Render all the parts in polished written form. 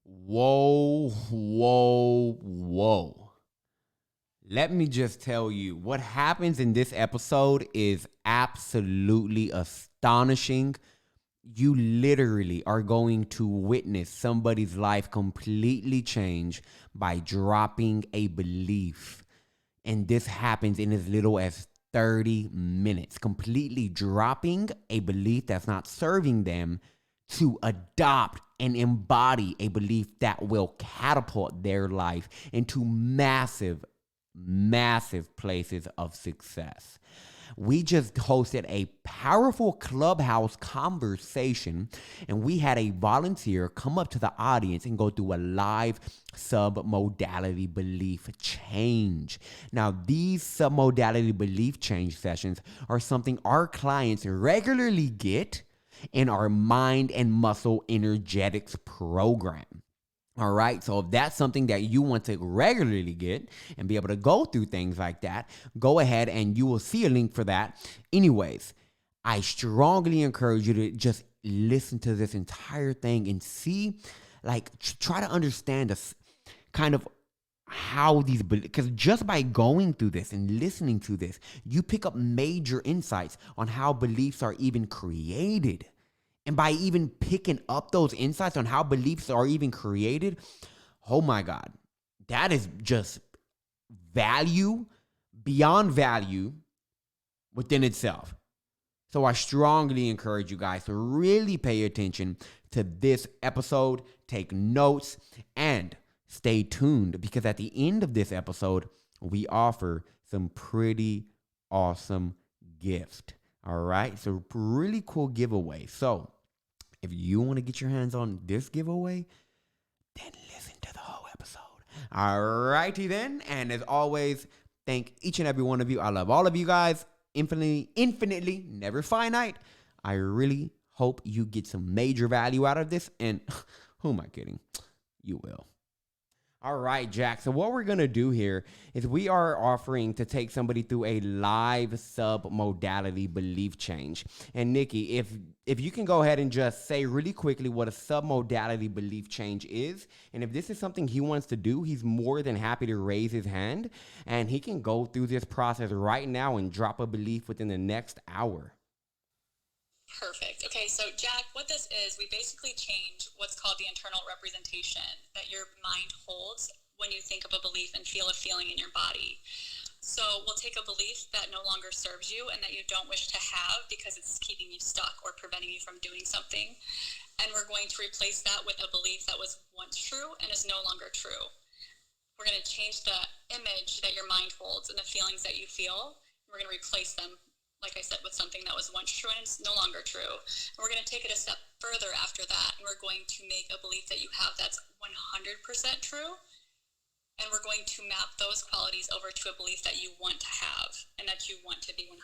Whoa, whoa, whoa. Let me just tell you, what happens in this episode is absolutely astonishing. You literally are going to witness somebody's life completely change by dropping a belief. And this happens in as little as 30 minutes, completely dropping a belief that's not serving them to adopt and embody a belief that will catapult their life into massive, massive places of success. We just hosted a powerful clubhouse conversation, and we had a volunteer come up to the audience and go through a live submodality belief change. Now, these submodality belief change sessions are something our clients regularly get in our mind and muscle energetics program. All right. So if that's something that you want to regularly get and be able to go through things like that, go ahead and you will see a link for that. Anyways, I strongly encourage you to just listen to this entire thing and see, try to understand this kind of how these, because just by going through this and listening to this, you pick up major insights on how beliefs are even created. And by even picking up those insights on how beliefs are even created, oh my God, that is just value beyond value within itself. So I strongly encourage you guys to really pay attention to this episode, take notes, and stay tuned, because at the end of this episode, we offer some pretty awesome gift. All right. It's a really cool giveaway. So if you want to get your hands on this giveaway, then listen to the whole episode. All righty then. And as always, thank each and every one of you. I love all of you guys infinitely, never finite. I really hope you get some major value out of this. And who am I kidding? You will. All right, Jack. So what we're going to do here is we are offering to take somebody through a live sub-modality belief change. And Nicki, if you can go ahead and just say really quickly what a sub-modality belief change is, and if this is something he wants to do, he's more than happy to raise his hand, and he can go through this process right now and drop a belief within the next hour. Perfect. Okay, so Jack, what this is, we basically change what's called the internal representation that your mind holds when you think of a belief and feel a feeling in your body. So we'll take a belief that no longer serves you and that you don't wish to have because it's keeping you stuck or preventing you from doing something. And we're going to replace that with a belief that was once true and is no longer true. We're going to change the image that your mind holds and the feelings that you feel. We're going to replace them, like I said, with something that was once true and it's no longer true. And we're going to take it a step further after that, and we're going to make a belief that you have that's 100% true, and we're going to map those qualities over to a belief that you want to have and that you want to be 100%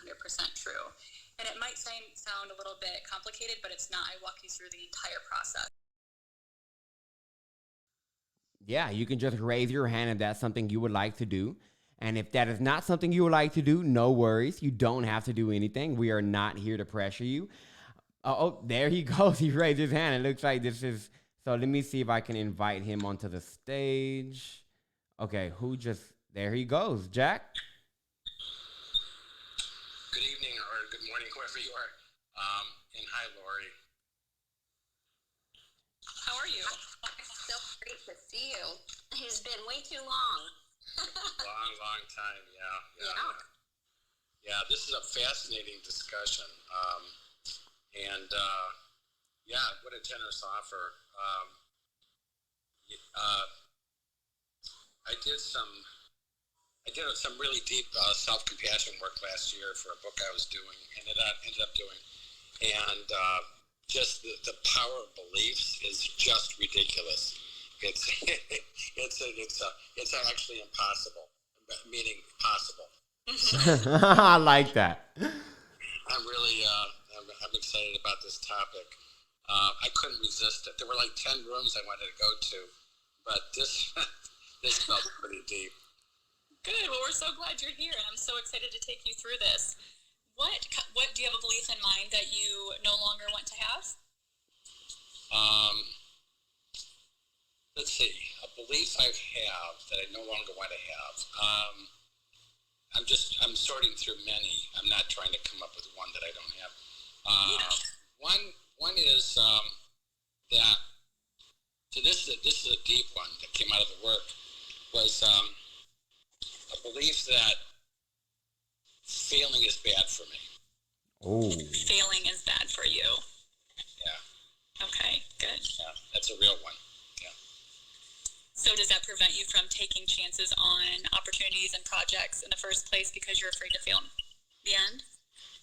true. And it might sound a little bit complicated, but it's not. I walk you through the entire process. Yeah, you can just raise your hand if that's something you would like to do. And if that is not something you would like to do, no worries. You don't have to do anything. We are not here to pressure you. Oh, there he goes. He raised his hand. It looks like this is... So let me see if I can invite him onto the stage. Okay, There he goes. Jack? Good evening or good morning, whoever you are. And hi, Lori. How are you? It's so great to see you. It's been way too long. long time, yeah. This is a fascinating discussion, what a generous offer. I did some really deep self-compassion work last year for a book I was doing, and it ended up doing, and just the power of beliefs is just ridiculous. It's actually impossible, meaning possible. So, I like that. I'm really I'm excited about this topic. I couldn't resist it. There were like 10 rooms I wanted to go to, but this felt pretty deep. Good. Well, we're so glad you're here, and I'm so excited to take you through this. What do you have a belief in mind that you no longer want to have? let's see, a belief I have that I no longer want to have. I'm sorting through many. I'm not trying to come up with one that I don't have. One is that, so this is a deep one that came out of the work, was a belief that failing is bad for me. Oh. Failing is bad for you. Yeah. Okay, good. Yeah, that's a real one. Yeah. So does that prevent you from taking chances on opportunities and projects in the first place because you're afraid to fail in the end?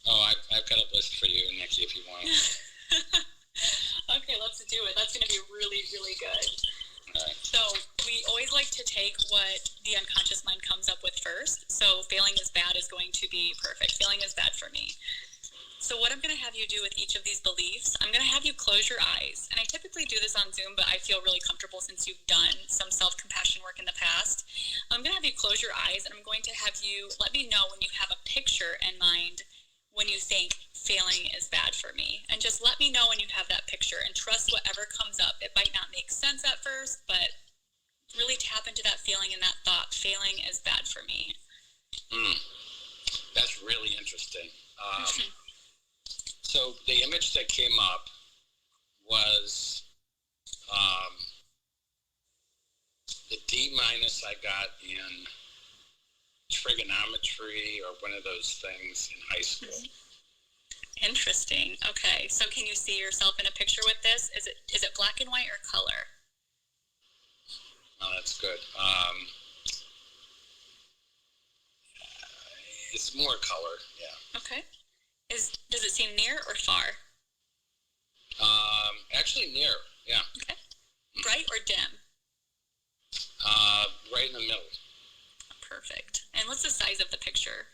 Oh, I've got a list for you, Nicki, if you want. Okay, let's do it. That's going to be really, really good. All right. So we always like to take what the unconscious mind comes up with first. So failing is bad is going to be perfect. Failing is bad for me. So what I'm going to have you do with each of these beliefs, I'm going to have you close your eyes. And I typically do this on Zoom, but I feel really comfortable since you've done some self-compassion work in the past. I'm going to have you close your eyes, and I'm going to have you let me know when you have a picture in mind when you think failing is bad for me. And just let me know when you have that picture, and trust whatever comes up. It might not make sense at first, but really tap into that feeling and that thought. Failing is bad for me. That's really interesting. So the image that came up was the D- I got in trigonometry or one of those things in high school. Interesting. Okay, so can you see yourself in a picture with this? Is it black and white or color? Oh, that's good. It's more color, yeah. Okay. Does it seem near or far? Actually near, yeah. Okay. Bright or dim? Right in the middle. Perfect. And what's the size of the picture?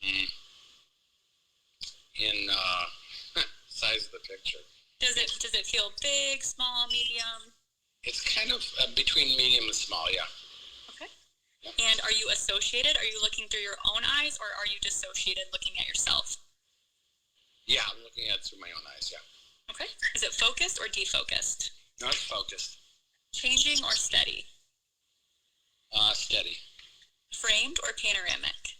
In size of the picture. Does it feel big, small, medium? It's kind of between medium and small, yeah. Okay. Yeah. And are you associated? Are you looking through your own eyes, or are you dissociated looking at yourself? Yeah, I'm looking at it through my own eyes, yeah. Okay. Is it focused or defocused? No, it's focused. Changing or steady? Steady. Framed or panoramic?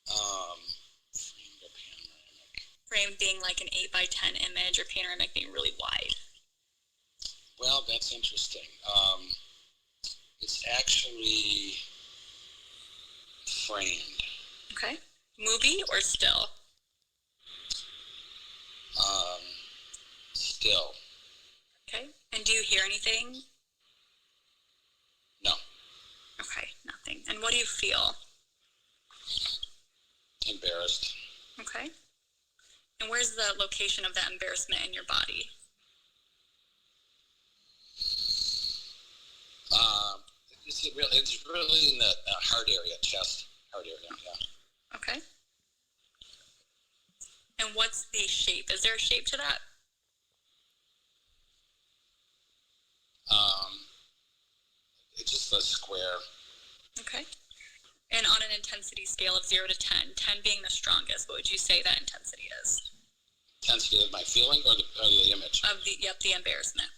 Framed or panoramic. Framed being like an 8x10 image, or panoramic being really wide? Well, that's interesting. It's actually framed. Okay. Movie or still? Still. Okay. And do you hear anything? No. Okay, nothing. And what do you feel? Embarrassed. Okay. And where's the location of that embarrassment in your body? It's really in the heart area, chest, heart area, yeah. Okay. And what's the shape? Is there a shape to that? It's just a square. Okay. And on an intensity scale of 0 to 10, 10 being the strongest, what would you say that intensity is? Intensity of my feeling or the image? The embarrassment.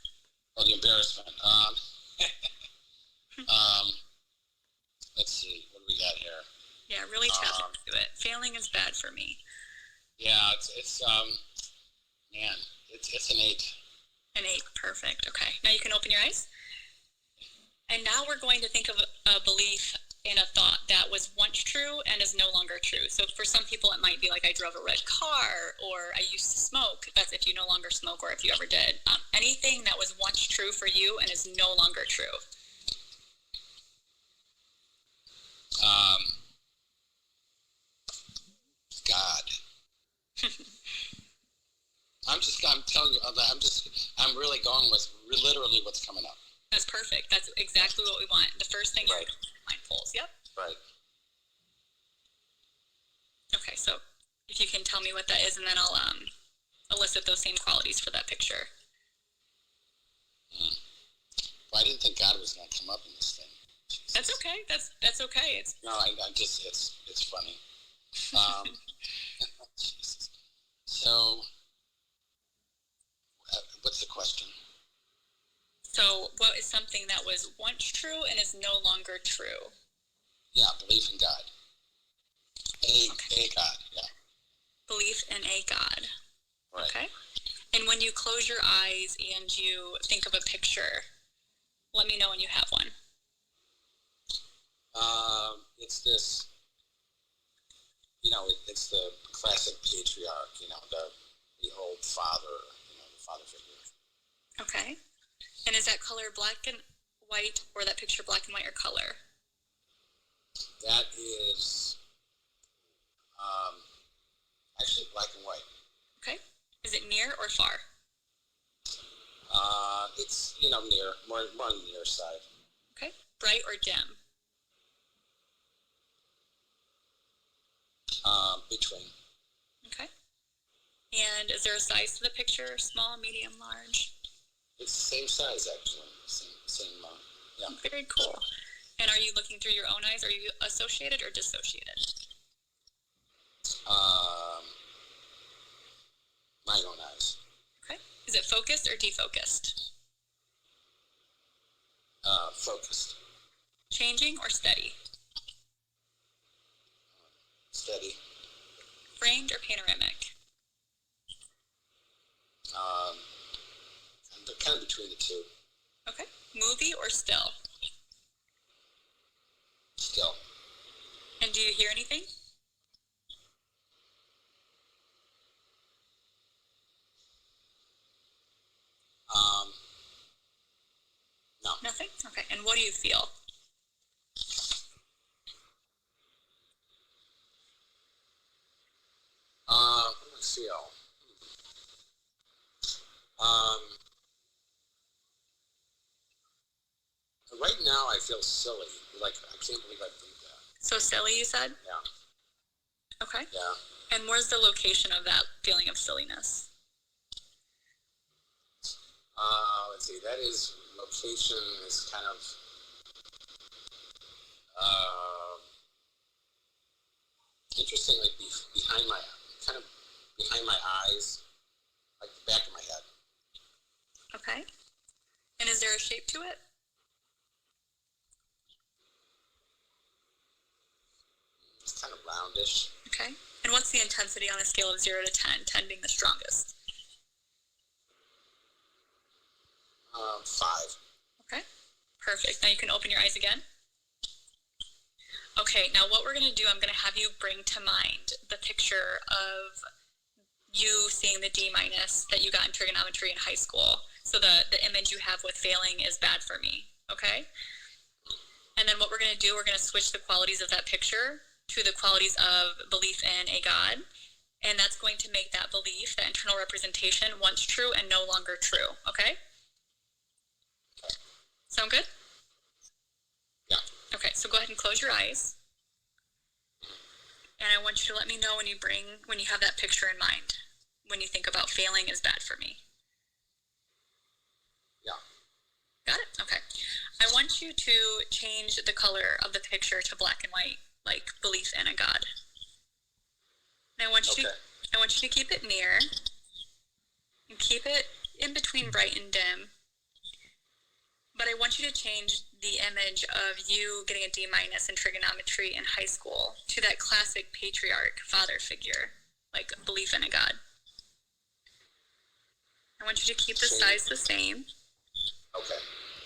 Oh, the embarrassment. Let's see. What do we got here? Yeah, really tap into it. Failing is bad for me. Yeah, it's an 8. An 8, perfect. Okay, now you can open your eyes. And now we're going to think of a belief and a thought that was once true and is no longer true. So for some people, it might be like, I drove a red car, or I used to smoke. That's if you no longer smoke, or if you ever did. Anything that was once true for you and is no longer true. God. I'm telling you, I'm really going with literally what's coming up. That's perfect. That's exactly what we want. The first thing Right. Mind pulls. Yep. Right. Okay, so if you can tell me what that is, and then I'll elicit those same qualities for that picture. Well, I didn't think God was going to come up in this thing. Jesus. That's okay. That's okay. It's funny. Jesus. So, what's the question? what is something that was once true and is no longer true? Yeah, belief in God. A God, yeah. Belief in a God. Right. Okay. And when you close your eyes and you think of a picture, let me know when you have one. It's this, it's the classic patriarch, the old father, the father figure. Okay. And is that color black and white, or that picture black and white, or color? That is actually black and white. Okay. Is it near or far? It's, near, more on the near side. Okay. Bright or dim? Between. Okay. And is there a size to the picture? Small, medium, large? It's the same size, actually. Same yeah. Very cool. And are you looking through your own eyes? Are you associated or dissociated? My own eyes. Okay. Is it focused or defocused? Focused. Changing or steady? Steady. Framed or panoramic? I'm kind of between the two. Okay. Movie or still? Still. And do you hear anything? No. Nothing? Okay. And what do you feel? What do I feel? Right now I feel silly. Like, I can't believe I did that. So silly, you said? Yeah. Okay. Yeah. And where's the location of that feeling of silliness? Let's see. That is, location is kind of, interesting, like behind my eyes, like the back of my head. Okay. And is there a shape to it? It's kind of roundish. Okay. And what's the intensity on a scale of 0 to 10, 10 being the strongest? 5. Okay. Perfect. Now you can open your eyes again. Okay, now what we're going to do, I'm going to have you bring to mind the picture of you seeing the D- that you got in trigonometry in high school. So the image you have with failing is bad for me, okay? And then what we're going to do, we're going to switch the qualities of that picture to the qualities of belief in a God. And that's going to make that belief, that internal representation, once true and no longer true, okay? Sound good? Yeah. Okay, so go ahead and close your eyes. And I want you to let me know when you have that picture in mind, when you think about failing is bad for me. Yeah. Got it? Okay. I want you to change the color of the picture to black and white, like belief in a God. And I want you to keep it near and keep it in between bright and dim. But I want you to change the image of you getting a D- in trigonometry in high school to that classic patriarch father figure, like belief in a God. I want you to keep the size the same. Okay.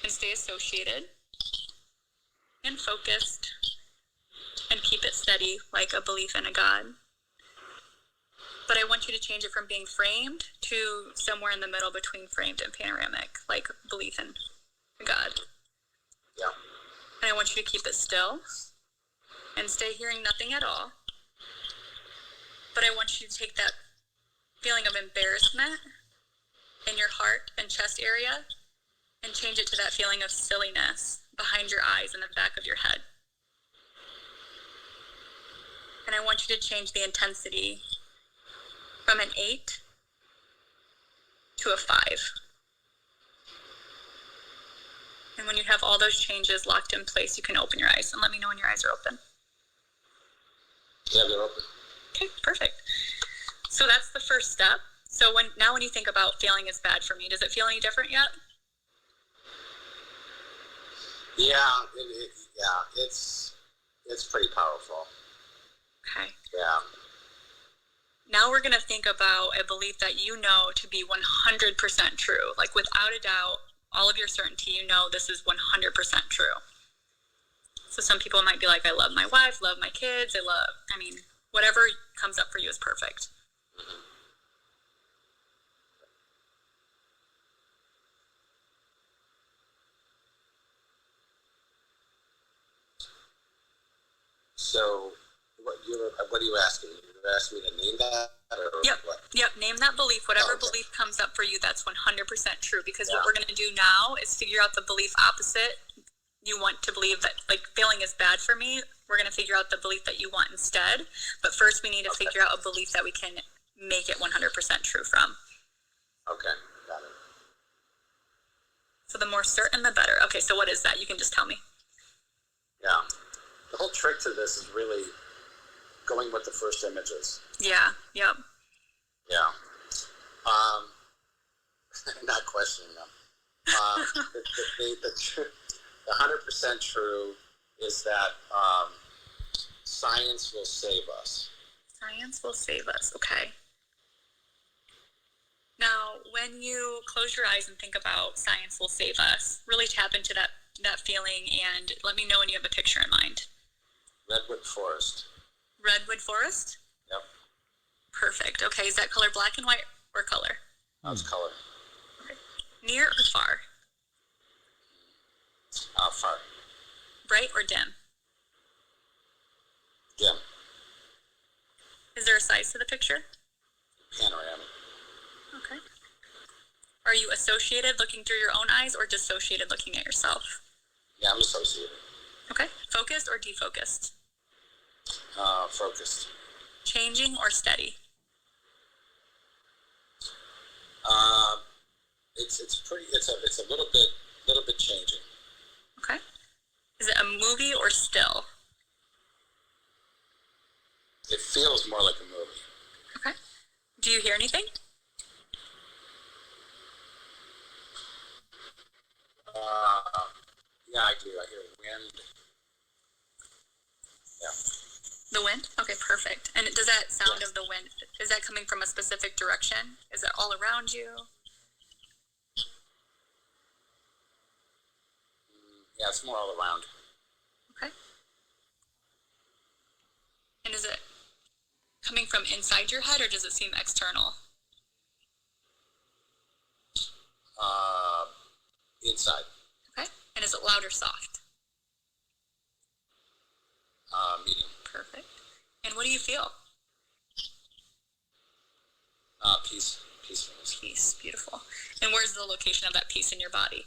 And stay associated and focused and keep it steady like a belief in a God. But I want you to change it from being framed to somewhere in the middle between framed and panoramic, like belief in God. Yeah. And I want you to keep it still and stay hearing nothing at all. But I want you to take that feeling of embarrassment in your heart and chest area and change it to that feeling of silliness behind your eyes and the back of your head. And I want you to change the intensity from an 8 to a 5. And when you have all those changes locked in place, you can open your eyes and let me know when your eyes are open. Yeah, they're open. Okay, perfect. So that's the first step. So when you think about failing is bad for me, does it feel any different yet? It's pretty powerful. Okay. Yeah. Now we're going to think about a belief that you know to be 100% true. Like without a doubt, all of your certainty, you know this is 100% true. So some people might be like, I love my wife, love my kids, whatever comes up for you is perfect. Mm-hmm. So, what are you asking? You're asking me to name that, or what? Yep. Name that belief. Whatever belief comes up for you, that's 100% true. Because what we're going to do now is figure out the belief opposite. You want to believe that, like, failing is bad for me. We're going to figure out the belief that you want instead. But first, we need to figure out a belief that we can make it 100% true from. Okay, got it. So the more certain, the better. Okay, so what is that? You can just tell me. Yeah. The whole trick to this is really going with the first images. Yeah, yep. Yeah. Not questioning them. The 100% true is that science will save us. Science will save us. Okay. Now, when you close your eyes and think about science will save us, really tap into that feeling and let me know when you have a picture in mind. Redwood forest. Redwood forest? Yep. Perfect. Okay, is that color black and white or color? That's color. Okay. Near or far? Far. Bright or dim? Dim. Is there a size to the picture? Panoramic. Okay. Are you associated looking through your own eyes or dissociated looking at yourself? Yeah, I'm associated. Okay. Focused or defocused? Focused. Changing or steady? It's a little bit changing. Okay. Is it a movie or still? It feels more like a movie. Okay. Do you hear anything? Yeah, I do. I hear wind. Yeah. The wind? Okay, perfect. And does that sound of the wind, is that coming from a specific direction? Is it all around you? Yeah, it's more all around. Okay. And is it coming from inside your head or does it seem external? Inside. Okay. And is it loud or soft? Medium. Perfect. And what do you feel? Peacefulness. Peace. Beautiful. And where's the location of that peace in your body?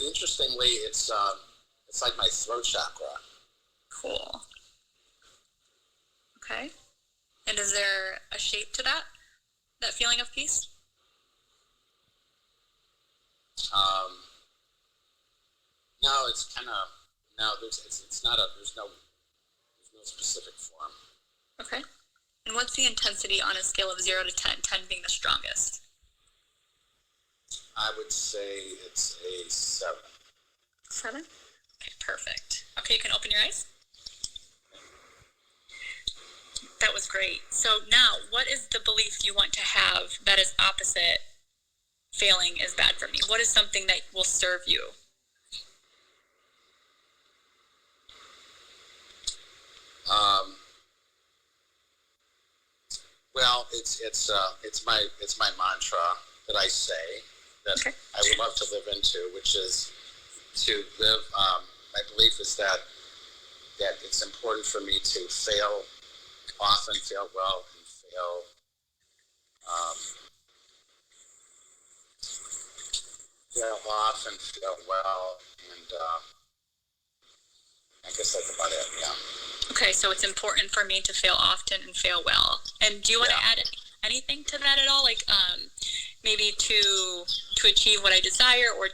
Interestingly, it's like my throat chakra. Cool. Okay. And is there a shape to that feeling of peace? No, it's kind of there's no specific form. Okay. And what's the intensity on a scale of 0 to 10, 10 being the strongest? I would say it's a 7. 7? Okay, perfect. Okay, you can open your eyes. That was great. So now, what is the belief you want to have that is opposite failing is bad for me? What is something that will serve you? Well, it's my mantra that I say that Okay. I would love to live into, which is to live. My belief is that it's important for me to fail often, fail well, and fail often, fail well, and I guess that's about it. Yeah. Okay, so it's important for me to fail often and fail well. And do you want to add anything to that at all? Like maybe to achieve what I desire or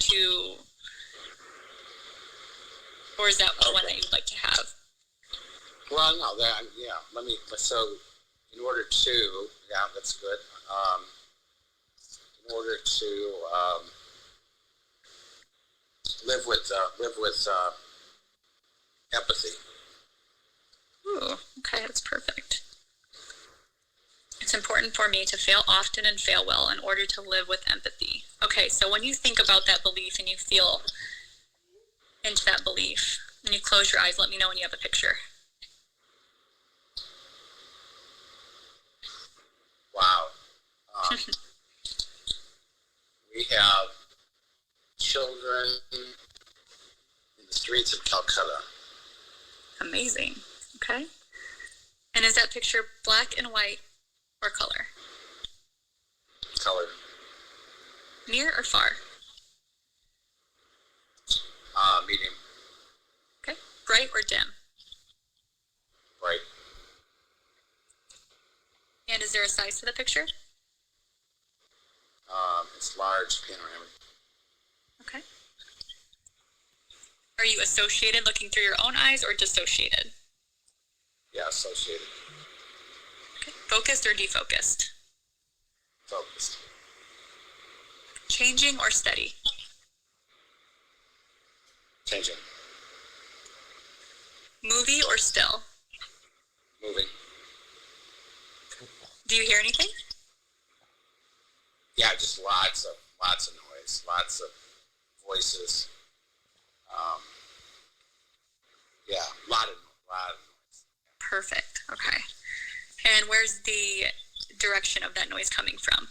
is that the one that you'd like to have? Well, no, so in order to, that's good. in order to live with empathy. Ooh, okay, that's perfect. It's important for me to fail often and fail well in order to live with empathy. Okay, so when you think about that belief and you feel into that belief, and you close your eyes, let me know when you have a picture. Wow. We have children in the streets of Calcutta. Amazing. Okay. And is that picture black and white or color? Color. Near or far? Medium. Okay. Bright or dim? Bright. And is there a size to the picture? It's large, panoramic. Okay. Are you associated looking through your own eyes or dissociated? Yeah, associated. Okay. Focused or defocused? Focused. Changing or steady? Changing. Movie or still? Moving. Do you hear anything? Yeah, just lots of noise, lots of voices. Yeah, a lot of noise. Perfect. Okay. And where's the direction of that noise coming from?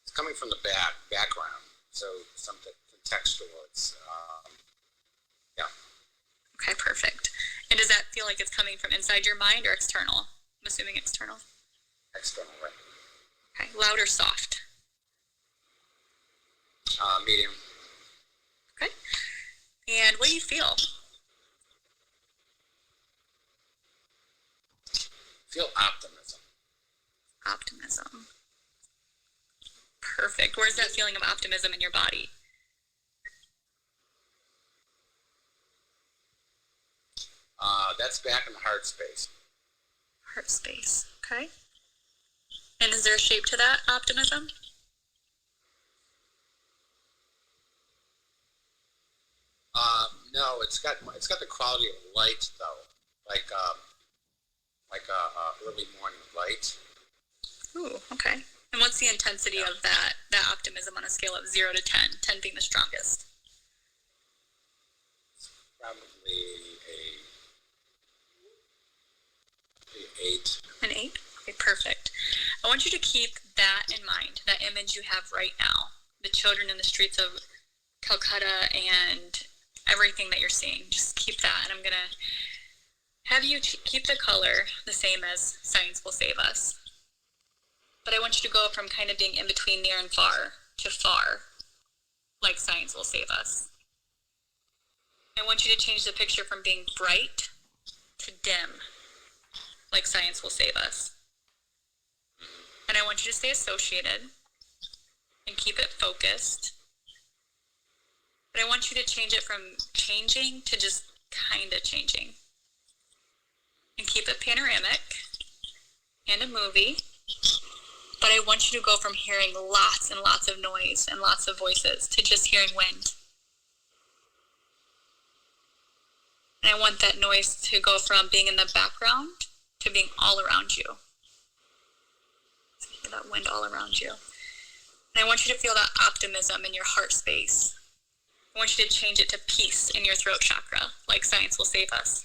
It's coming from the background, so something contextual. It's yeah. Okay, perfect. And does that feel like it's coming from inside your mind or external? I'm assuming external. External, right? Okay, loud or soft? Medium. Okay. And what do you feel? Feel optimism. Optimism. Perfect. Where's that feeling of optimism in your body? That's back in the heart space. Heart space. Okay. And is there a shape to that optimism? No, it's got the quality of light though, like early morning light. Ooh, okay. And what's the intensity of that optimism on a scale of 0 to 10, 10 being the strongest? Probably a 8. An 8? Okay, perfect. I want you to keep that in mind, that image you have right now, the children in the streets of Calcutta and everything that you're seeing. Just keep that, and I'm going to have you keep the color the same as Science Will Save Us. But I want you to go from kind of being in between near and far to far, like Science Will Save Us. I want you to change the picture from being bright to dim, like Science Will Save Us. And I want you to stay associated and keep it focused. But I want you to change it from changing to just kind of changing. And keep it panoramic and a movie. But I want you to go from hearing lots and lots of noise and lots of voices to just hearing wind. And I want that noise to go from being in the background to being all around you. So hear that wind all around you. And I want you to feel that optimism in your heart space. I want you to change it to peace in your throat chakra, like Science Will Save Us.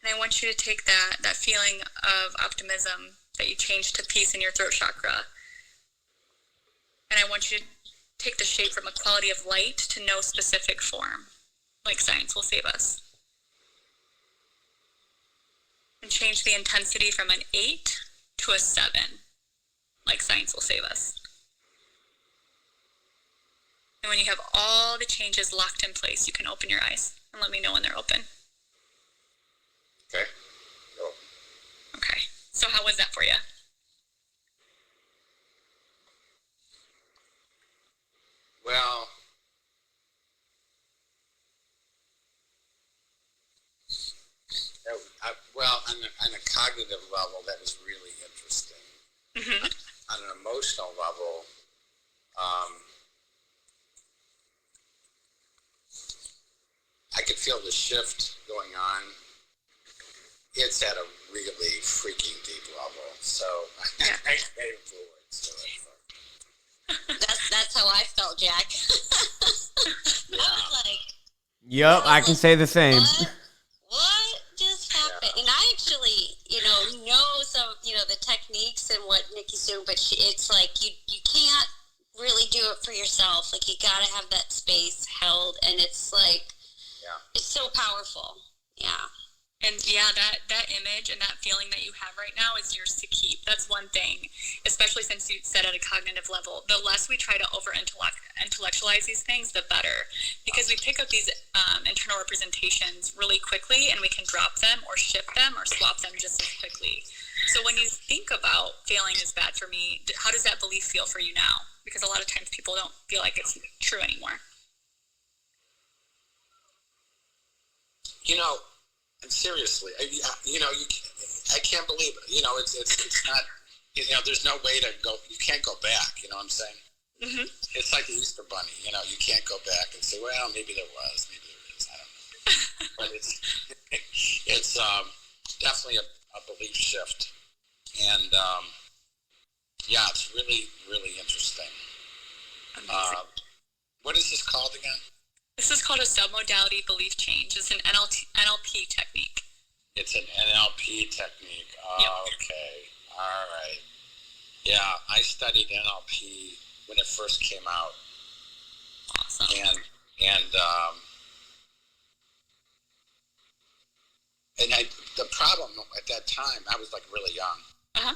And I want you to take that feeling of optimism that you changed to peace in your throat chakra. And I want you to take the shape from a quality of light to no specific form, like Science Will Save Us. And change the intensity from an 8 to a 7, like Science Will Save Us. And when you have all the changes locked in place, you can open your eyes and let me know when they're open. Okay. Go. Okay. So how was that for you? Well, on a cognitive level, that was really interesting. Mm-hmm. On an emotional level, I could feel the shift going on. It's at a really freaking deep level. So I can't forward to it. That's how I felt, Jack. Yeah. I was like, Yep, I can say the same. what just happened? Yeah. And I actually, know some, the techniques and what Nicki's doing, but it's like you can't really do it for yourself. Like, you got to have that space held, and it's like, it's so powerful. Yeah. And yeah, that image and that feeling that you have right now is yours to keep. That's one thing, especially since you said at a cognitive level. The less we try to intellectualize these things, the better. Because we pick up these internal representations really quickly, and we can drop them or shift them or swap them just as quickly. So when you think about failing is bad for me, how does that belief feel for you now? Because a lot of times people don't feel like it's true anymore. And seriously, I can't believe it. It's not. There's no way to go. You can't go back. You know what I'm saying? Mm-hmm. It's like the Easter Bunny. You can't go back and say, well, maybe there was, maybe there is. I don't know. But it's definitely a belief shift, and it's really, really interesting. What is this called again? This is called a submodality belief change. It's an NLP technique. It's an NLP technique. Yep. Okay. All right. Yeah, I studied NLP when it first came out. Awesome. And the problem at that time, I was like really young. Uh-huh.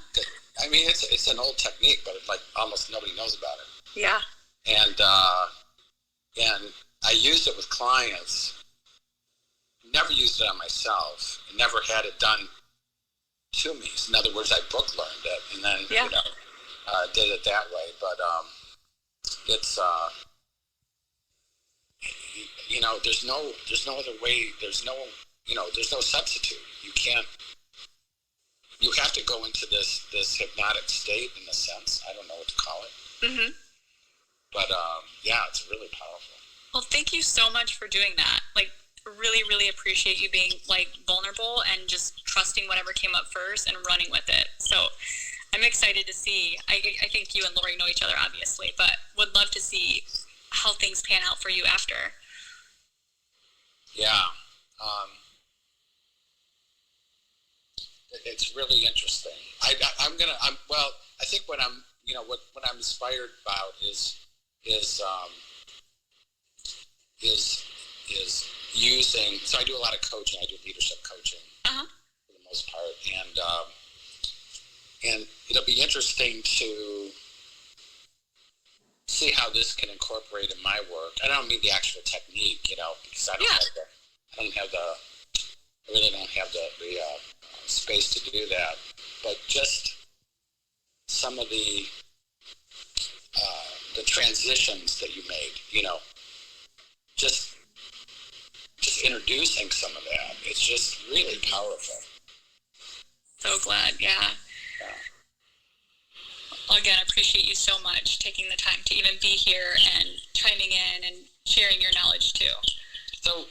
I mean, it's an old technique, but like almost nobody knows about it. Yeah. And I used it with clients. Never used it on myself. Never had it done to me. In other words, I book learned it and then did it that way. But it's there's no other way. There's no substitute. You can't. You have to go into this hypnotic state in a sense. I don't know what to call it. Mm-hmm. But it's really powerful. Well, thank you so much for doing that. Like, really, really appreciate you being like vulnerable and just trusting whatever came up first and running with it. So I'm excited to see. I think you and Lori know each other, obviously, but would love to see how things pan out for you after. Yeah. It's really interesting. I think what I'm inspired about is using. So I do a lot of coaching. I do leadership coaching for the most part, and it'll be interesting to see how this can incorporate in my work. I don't mean the actual technique, because I really don't have the space to do that. But just some of the transitions that you made, just introducing some of that. It's just really powerful. So glad, yeah. Well, again, I appreciate you so much taking the time to even be here and chiming in and sharing your knowledge too. So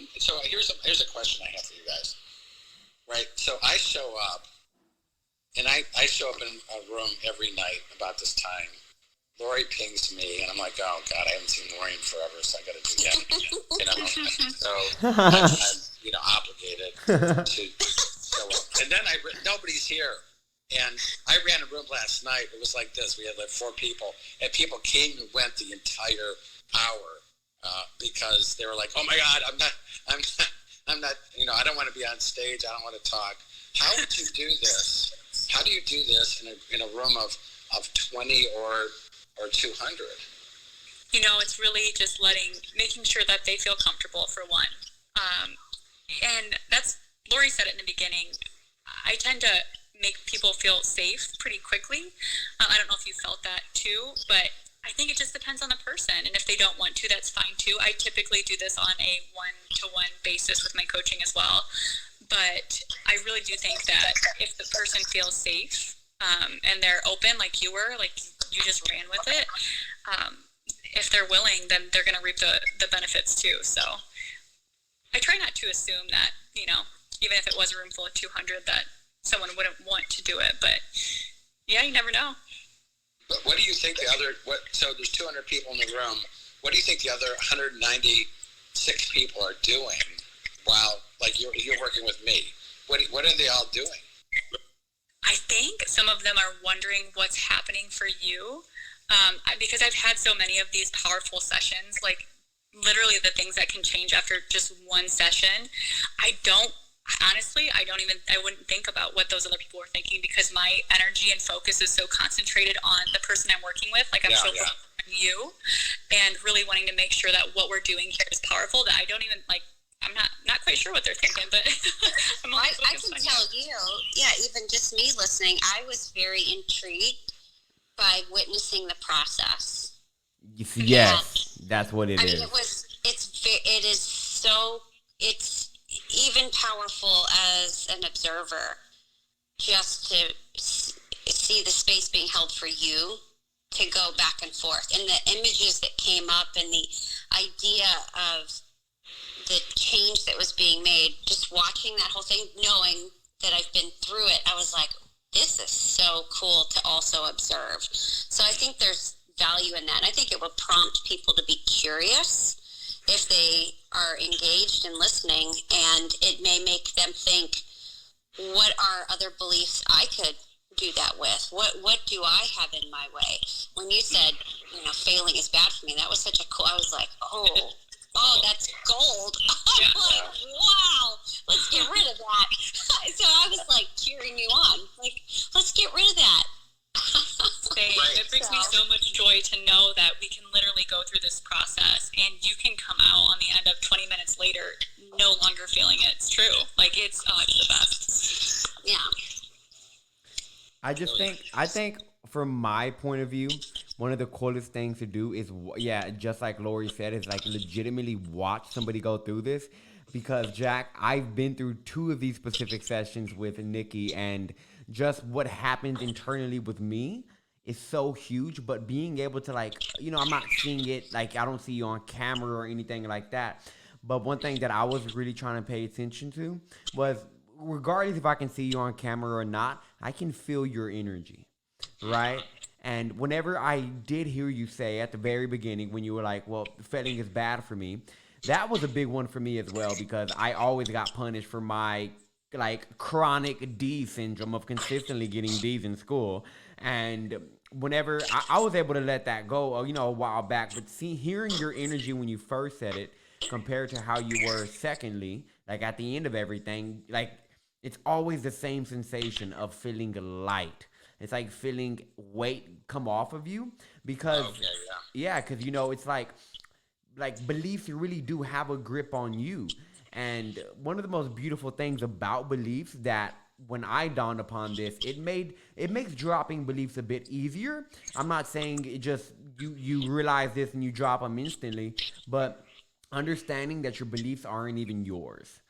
here's a question I have for you guys. Right? So I show up, and I show up in a room every night about this time. Lori pings me, and I'm like, oh, God, I haven't seen Lori in forever, so I got to do that again. So I'm obligated to show up. And then nobody's here. And I ran a room last night. It was like this. We had like 4 people, and people came and went the entire hour because they were like, oh, my God, I'm not, I don't want to be on stage. I don't want to talk. How would you do this? How do you do this in a room of 20 or 200? It's really just making sure that they feel comfortable for one. And that's, Lori said it in the beginning, I tend to make people feel safe pretty quickly. I don't know if you felt that too, but I think it just depends on the person. And if they don't want to, that's fine too. I typically do this on a one-to-one basis with my coaching as well. But I really do think that if the person feels safe, and they're open like you were, like you just ran with it, if they're willing, then they're going to reap the benefits too. So I try not to assume that, even if it was a room full of 200, that someone wouldn't want to do it. But yeah, you never know. But what do you think so there's 200 people in the room. What do you think the other 196 people are doing while, like, you're working with me? What are they all doing? I think some of them are wondering what's happening for you. Because I've had so many of these powerful sessions, like literally the things that can change after just one session. I wouldn't think about what those other people are thinking, because my energy and focus is so concentrated on the person I'm working with. Like, I'm so focused on you and really wanting to make sure that what we're doing here is powerful, that I don't even, like, I'm not quite sure what they're thinking, but I can tell you, even just me listening, I was very intrigued by witnessing the process. Yes, that's what it is. It's even powerful as an observer, just to see the space being held for you to go back and forth, and the images that came up, and the idea of the change that was being made, just watching that whole thing, knowing that I've been through it, I was like, this is so cool to also observe. So I think there's value in that. I think it will prompt people to be curious if they are engaged in listening, and it may make them think, what are other beliefs I could do that with? What do I have in my way? When you said, failing is bad for me, that was such a cool, I was like, oh, that's gold. I'm like, wow, let's get rid of that. So I was like cheering you on. Like, let's get rid of that. It brings me so much joy to know that we can literally go through this process and you can come out on the end of 20 minutes later no longer feeling it. It's true. Like, it's the best. Yeah. I think from my point of view, one of the coolest things to do is, just like Lori said, is like legitimately watch somebody go through this. Because, Jack, I've been through 2 of these specific sessions with Nicki, and just what happens internally with me is so huge. But being able to, like, I'm not seeing it, like, I don't see you on camera or anything like that. But one thing that I was really trying to pay attention to was, regardless if I can see you on camera or not, I can feel your energy, right? And whenever I did hear you say at the very beginning, when you were like, well, failing is bad for me, that was a big one for me as well, because I always got punished for my, like, chronic D syndrome of consistently getting D's in school. And whenever I was able to let that go, a while back, but hearing your energy when you first said it compared to how you were secondly, like at the end of everything, like, it's always the same sensation of feeling light. It's like feeling weight come off of you, because because it's like beliefs really do have a grip on you. And one of the most beautiful things about beliefs, that when I dawned upon this, it makes dropping beliefs a bit easier. I'm not saying it just you realize this and you drop them instantly, but understanding that your beliefs aren't even yours.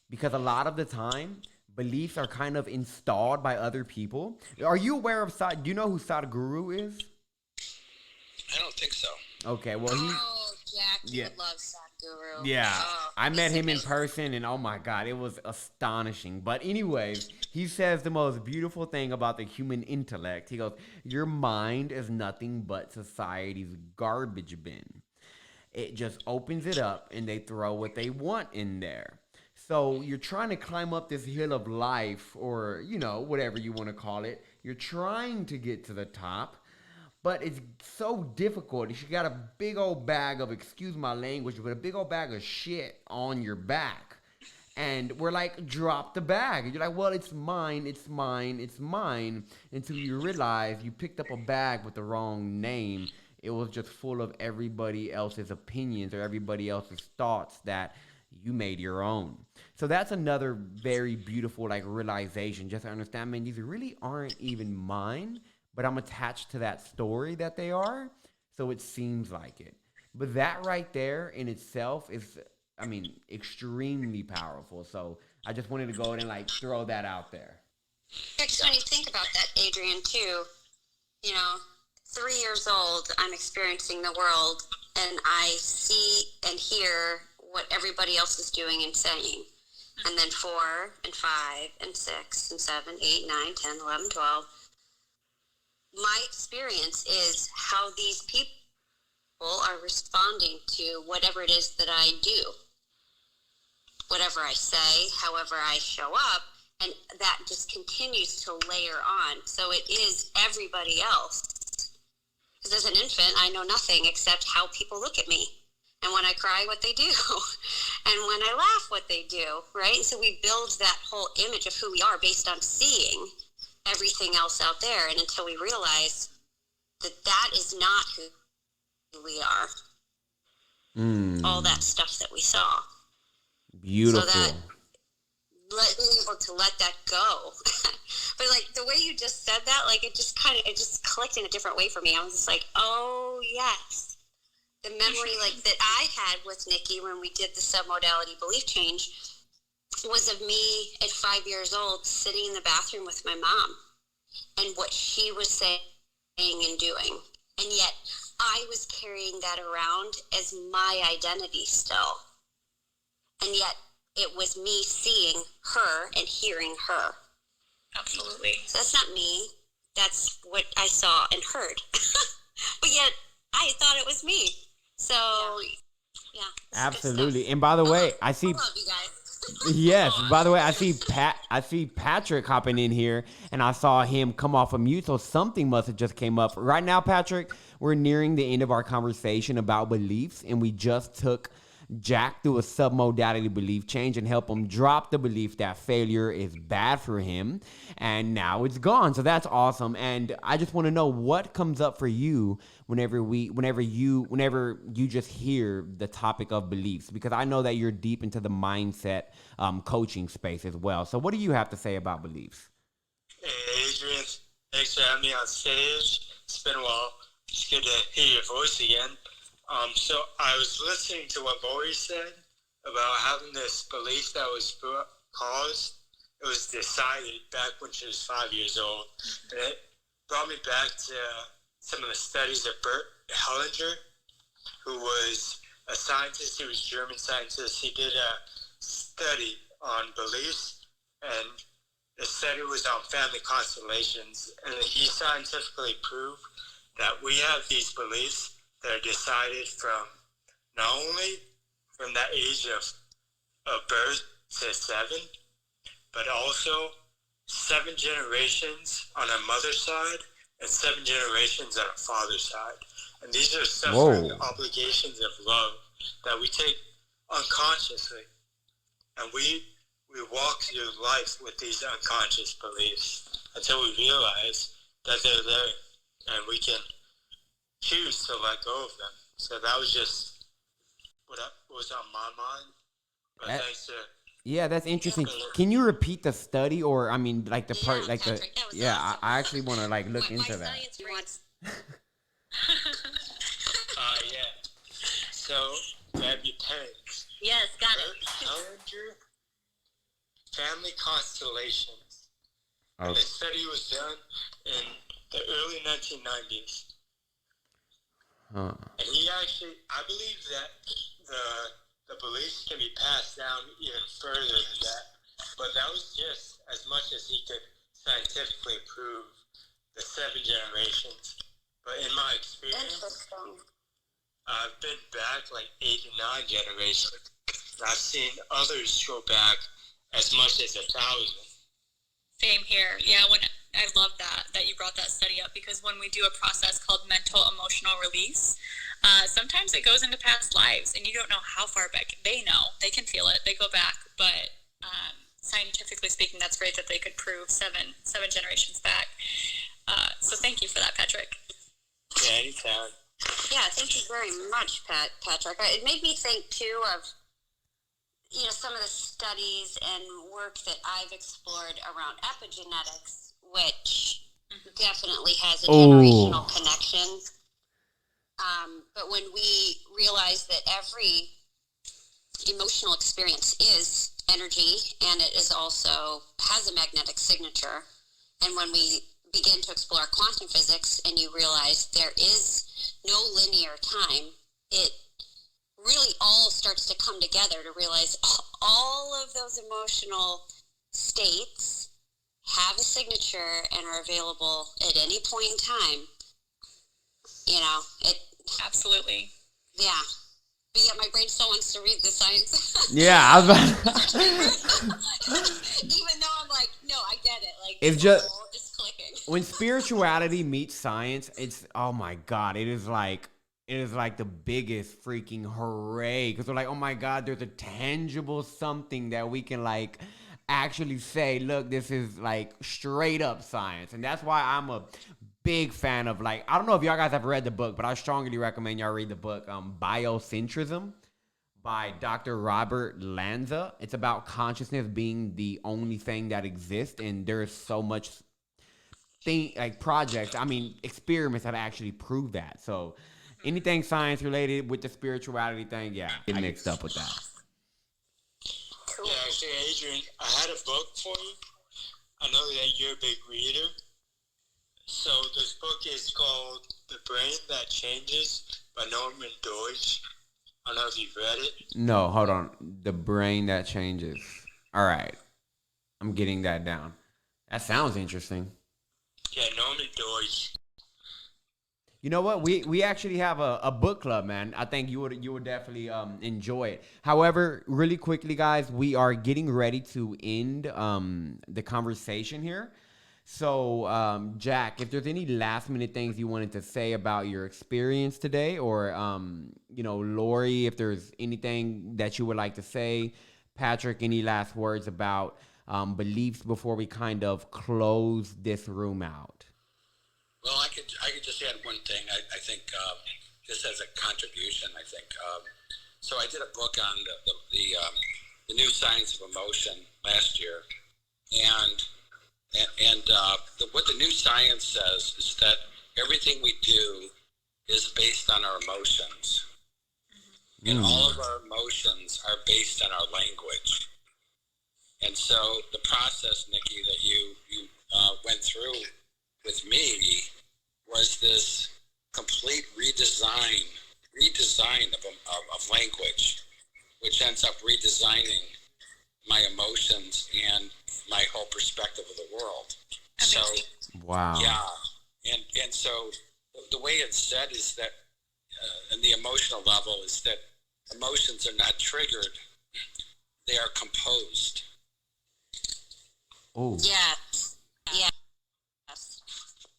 Because a lot of the time, beliefs are kind of installed by other people. Are you aware of do you know who Sadhguru is? I don't think so. Okay, well, Jack, you would love Sadhguru. Yeah, I met him in person, and oh my God, it was astonishing. But anyways, he says the most beautiful thing about the human intellect. He goes, your mind is nothing but society's garbage bin. It just opens it up, and they throw what they want in there. So you're trying to climb up this hill of life, or, whatever you want to call it. You're trying to get to the top, but it's so difficult. You got a big old bag of, excuse my language, but a big old bag of shit on your back. And we're like, drop the bag. And you're like, well, it's mine, it's mine, it's mine. Until you realize you picked up a bag with the wrong name. It was just full of everybody else's opinions or everybody else's thoughts that you made your own. So that's another very beautiful, like, realization. Just to understand, man, these really aren't even mine, but I'm attached to that story that they are, so it seems like it. But that right there in itself is, extremely powerful. So I just wanted to go ahead and, like, throw that out there. Because when you think about that, Adrian, too, 3 years old, I'm experiencing the world, and I see and hear what everybody else is doing and saying. And then 4 and 5 and 6 and 7, 8, 9, 10, 11, 12. My experience is how these people are responding to whatever it is that I do, whatever I say, however I show up, and that just continues to layer on. So it is everybody else. Because as an infant, I know nothing except how people look at me. And when I cry, what they do. And when I laugh, what they do, right? So we build that whole image of who we are based on seeing everything else out there. And until we realize that that is not who we are. All that stuff that we saw. Beautiful. So that being able to let that go. But like the way you just said that, like it just clicked in a different way for me. I was just like, oh yes. The memory like that I had with Nicki when we did the submodality belief change was of me at 5 years old sitting in the bathroom with my mom and what she was saying and doing. And yet I was carrying that around as my identity still. And yet it was me seeing her and hearing her. Absolutely. So that's not me. That's what I saw and heard. But yet I thought it was me. So, yeah. Absolutely. And by the way, I see... I love you guys. Yes. By the way, I see Patrick hopping in here, and I saw him come off of mute, so something must have just came up. Right now, Patrick, we're nearing the end of our conversation about beliefs, and we just took Jack through a submodality belief change and help him drop the belief that failure is bad for him, and now it's gone. So that's awesome. And I just want to know what comes up for you whenever you just hear the topic of beliefs, because I know that you're deep into the mindset coaching space as well. So what do you have to say about beliefs? Hey, Adrian, thanks for having me on stage. It's been a while. It's good to hear your voice again. So I was listening to what Lori said about having this belief that was caused. It was decided back when she was 5 years old. And it brought me back to some of the studies of Bert Hellinger, who was a scientist. He was a German scientist. He did a study on beliefs, and the study was on family constellations. And he scientifically proved that we have these beliefs that are decided from not only from that age of birth to 7, but also 7 generations on our mother's side and 7 generations on our father's side. And these are suffering obligations of love that we take unconsciously. And we walk through life with these unconscious beliefs until we realize that they're there and we can choose to let go of them. So that was just what was on my mind. But thanks to... Yeah, that's interesting. Can you repeat the study, or I mean, like the part, like Patrick, the? awesome. I actually want to like look into that. Yeah. So grab your pens. Yes, got it. Hellinger family constellations. Oh. And the study was done in the early 1990s. Huh. And he actually, I believe that the beliefs can be passed down even further than that. But that was just as much as he could scientifically prove the 7 generations. But in my experience, I've been back like 8 to 9 generations. I've seen others go back as much as 1,000. Same here. Yeah, I love that you brought that study up, because when we do a process called mental emotional release, sometimes it goes into past lives, and you don't know how far back. They know. They can feel it. They go back. But scientifically speaking, that's great that they could prove seven generations back. So thank you for that, Patrick. Yeah, anytime. Yeah, thank you very much, Patrick. It made me think, too, of some of the studies and work that I've explored around epigenetics, which definitely has a generational connection. But when we realize that every emotional experience is energy, and it is also has a magnetic signature, And when we begin to explore quantum physics and you realize there is no linear time, it really all starts to come together to realize all of those emotional states have a signature and are available at any point in time. You know, it... Absolutely. Yeah. But yet my brain still wants to read the science. Yeah, I was Even though I'm like, no, I get it. Like, it's just clicking. when spirituality meets science, it's, oh my God, it is like the biggest freaking hooray, because we're like, oh my God, there's a tangible something that we can like actually say, look, this is like straight up science. And that's why I'm a big fan of, like, I don't know if y'all guys have read the book, but I strongly recommend y'all read the book Biocentrism by Dr. Robert Lanza. It's about consciousness being the only thing that exists, and there's so much projects, experiments that actually prove that. So anything science related with the spirituality thing, yeah, get mixed up with that. Yeah, actually, Adrian, I had a book for you. I know that you're a big reader. So this book is called The Brain That Changes by Norman Deutsch. I don't know if you've read it. No, hold on. The Brain That Changes. All right. I'm getting that down. That sounds interesting. Yeah, Norman Deutsch. You know what? We actually have a book club, man. I think you would definitely enjoy it. However, really quickly, guys, we are getting ready to end the conversation here. So, Jack, if there's any last minute things you wanted to say about your experience today, or Lori, if there's anything that you would like to say, Patrick, any last words about beliefs before we kind of close this room out? Well, I could just add one thing. I think just as a contribution, I think. So I did a book on the new science of emotion last year, and what the new science says is that everything we do is based on our emotions, and all of our emotions are based on our language. And so the process, Nicki, that you went through with me was this complete redesign of language, which ends up redesigning my emotions and my whole perspective of the world. So, wow. Yeah. And so the way it's said is that, on the emotional level, is that emotions are not triggered, they are composed. Oh. Yes. Yes.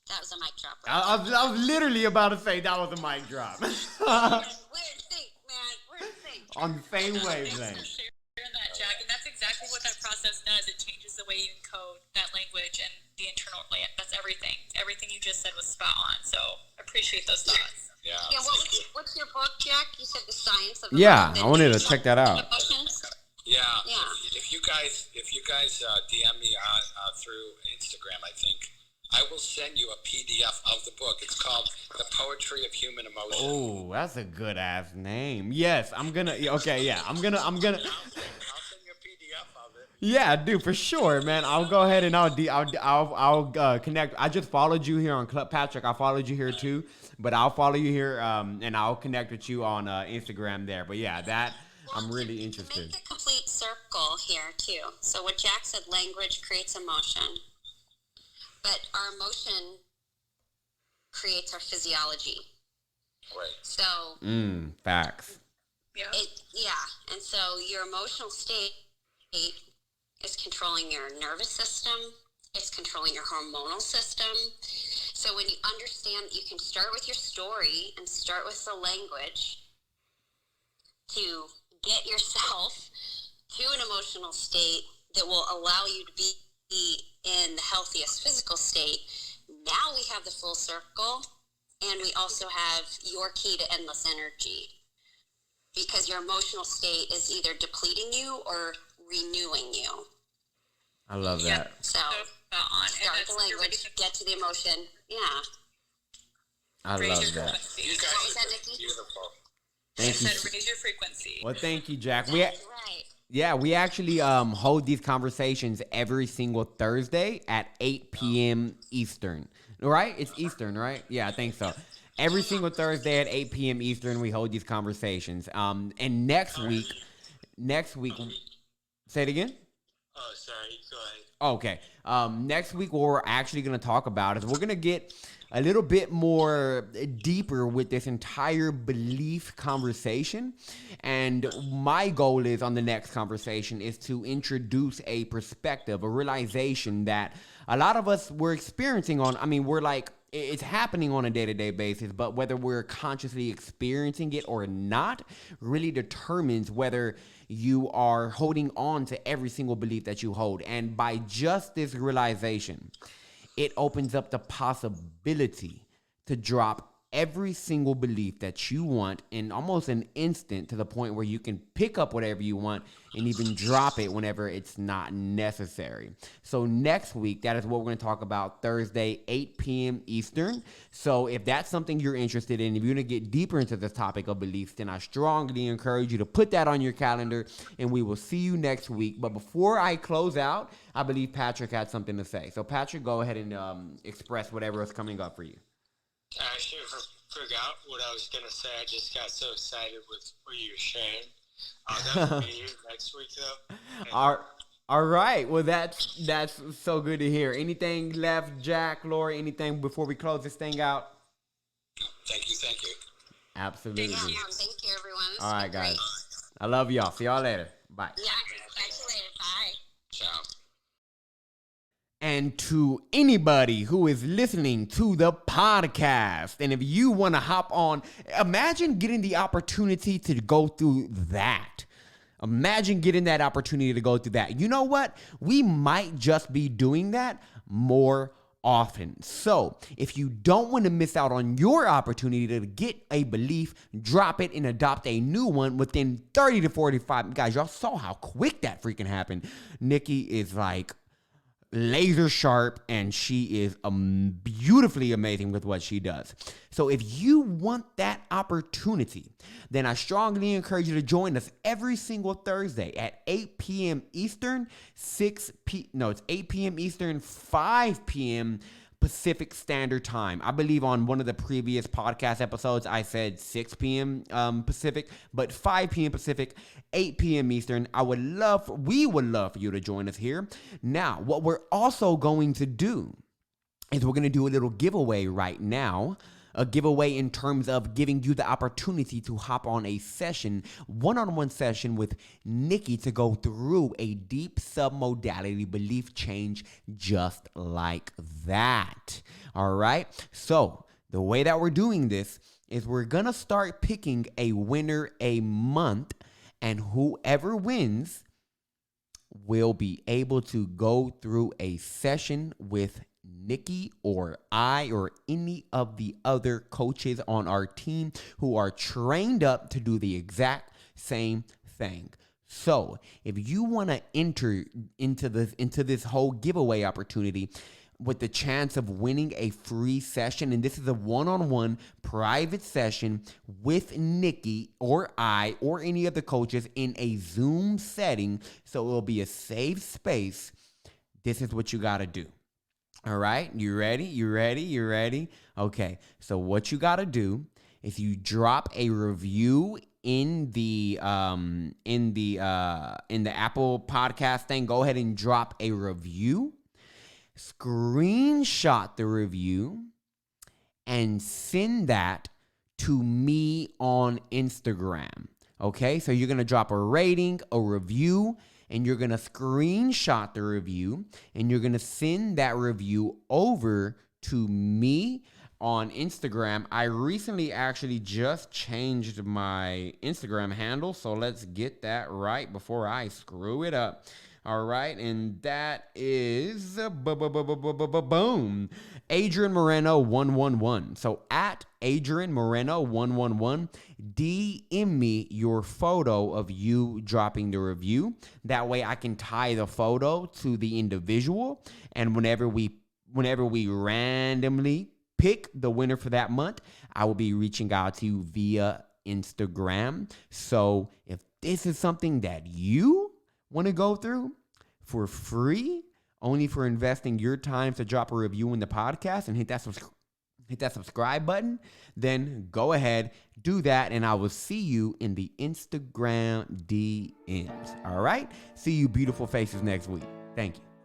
That was a mic drop. Right I was literally about to say that was a mic drop. We're in sync, man. We're in sync. On the same wavelength. Thanks for sharing that, Jack. And that's exactly what that process does. It changes the way you encode that language and the internal plan. That's everything. Everything you just said was spot on. So I appreciate those thoughts. Yeah. What's your book, Jack? You said the science of I wanted to check that out. Yeah. If you guys DM me through Instagram, I think I will send you a PDF of the book. It's called The Poetry of Human Emotion. Oh, that's a good ass name. Yes, I'm gonna. Okay, yeah, I'm gonna. I'll send you a PDF of it. Yeah, dude, for sure, man. I'll go ahead and I'll connect. I just followed you here on Club Patrick. I followed you here too, but I'll follow you here, and I'll connect with you on Instagram there. But yeah, that. I'm really interested. Make a complete circle here too. So what Jack said, language creates emotion, but our emotion creates our physiology. Right. So. Facts. Yeah. And so your emotional state is controlling your nervous system. It's controlling your hormonal system. So when you understand that you can start with your story and start with the language to get yourself to an emotional state that will allow you to be in the healthiest physical state, now we have the full circle, and we also have your key to endless energy, because your emotional state is either depleting you or renewing you. I love that. So start the language, get to the emotion. Yeah. I love that. You guys What was that, Nicki? beautiful. Thank you. I said raise your frequency. Well, thank you, Jack. Right. Yeah, we actually hold these conversations every single Thursday at 8 p.m. Eastern. Right? It's Eastern, right? Yeah, I think so. Every single Thursday at 8 p.m. Eastern, we hold these conversations. And next week, say it again. Oh, sorry. Go ahead. Okay. Next week, what we're actually going to talk about is we're going to get a little bit more deeper with this entire belief conversation. And my goal is on the next conversation is to introduce a perspective, a realization that a lot of us were experiencing on. I mean, we're like, it's happening on a day-to-day basis, but whether we're consciously experiencing it or not really determines whether you are holding on to every single belief that you hold. And by just this realization, it opens up the possibility to drop every single belief that you want in almost an instant, to the point where you can pick up whatever you want and even drop it whenever it's not necessary. So next week, that is what we're going to talk about, Thursday, 8 p.m. Eastern. So if that's something you're interested in, if you're going to get deeper into this topic of beliefs, then I strongly encourage you to put that on your calendar, and we will see you next week. But before I close out, I believe Patrick had something to say. So Patrick, go ahead and express whatever is coming up for you. I actually forgot what I was gonna say. I just got so excited with what you were sharing. That will be here next week, though. All right. Well, that's so good to hear. Anything left, Jack, Laura? Anything before we close this thing out? Thank you. Absolutely. Thank you, everyone. All right, guys. I love y'all. See y'all later. Bye. Yeah, catch you later. Bye. Ciao. And to anybody who is listening to the podcast, and if you want to hop on, imagine getting the opportunity to go through that. Imagine getting that opportunity to go through that. You know what? We might just be doing that more often. So if you don't want to miss out on your opportunity to get a belief, drop it and adopt a new one within 30 to 45. Guys, y'all saw how quick that freaking happened. Nicki is like laser sharp, and she is beautifully amazing with what she does. So if you want that opportunity, then I strongly encourage you to join us every single Thursday at 8 p.m. Eastern, it's 8 p.m. Eastern, 5 p.m. Pacific Standard Time. I believe on one of the previous podcast episodes, I said 6 p.m. Pacific, but 5 p.m. Pacific, 8 p.m. Eastern. We would love for you to join us here. Now, what we're also going to do is we're going to do a little giveaway right now. A giveaway in terms of giving you the opportunity to hop on a session, one-on-one session with Nicki, to go through a deep submodality belief change just like that. All right. So the way that we're doing this is we're going to start picking a winner a month, and whoever wins will be able to go through a session with Nicki or I or any of the other coaches on our team who are trained up to do the exact same thing. So if you want to enter into this whole giveaway opportunity with the chance of winning a free session, and this is a one-on-one private session with Nicki or I or any of the coaches in a Zoom setting, so it will be a safe space, this is what you got to do. All right, you ready? Okay, so what you got to do is you drop a review in the Apple podcast thing. Go ahead and drop a review, screenshot the review, and send that to me on Instagram. Okay, so you're gonna drop a rating, a review, and you're going to screenshot the review, and you're going to send that review over to me on Instagram. I recently actually just changed my Instagram handle, so let's get that right before I screw it up. All right, and that is boom, Adrian Moreno 111. So at Adrian Moreno 111, DM me your photo of you dropping the review. That way I can tie the photo to the individual, and whenever we randomly pick the winner for that month, I will be reaching out to you via Instagram. So if this is something that you want to go through for free, only for investing your time to drop a review in the podcast and hit that subscribe button, then go ahead, do that, and I will see you in the Instagram DMs. All right? See you beautiful faces next week. Thank you.